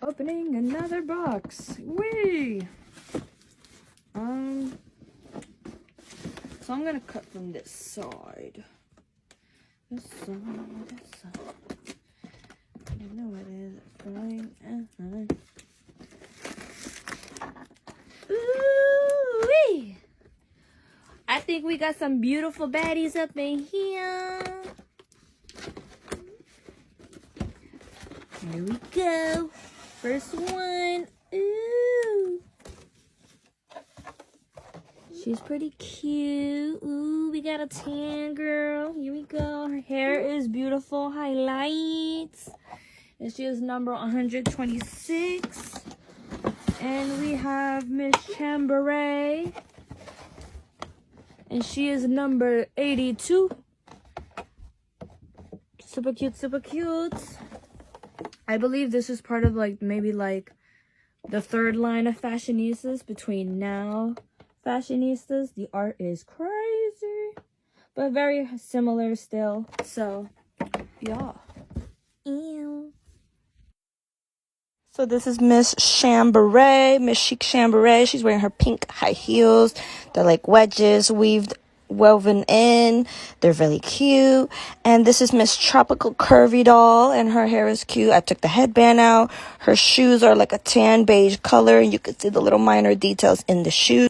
Opening another box. Whee! So I'm gonna cut from this side. This side, this side. I know it is going. Ooh-wee! I think we got some beautiful baddies up in here. Here we go. First one. Ooh. She's pretty cute. Ooh, we got a tan girl. Here we go. Her hair is beautiful. Highlights. And she is number 126. And we have Miss Chamberay. And she is number 82. Super cute, super cute. I believe this is part of maybe the third line of fashionistas between now fashionistas. The art is crazy, but very similar still. So, yeah. Ew. So this is Miss Chamberay, Miss Chic Chamberay. She's wearing her pink high heels. They're like wedges, woven in. They're really cute. And this is Miss Tropical Curvy Doll, and her hair is cute. I took the headband out. Her shoes are like a tan beige color, and you can see the little minor details in the shoes.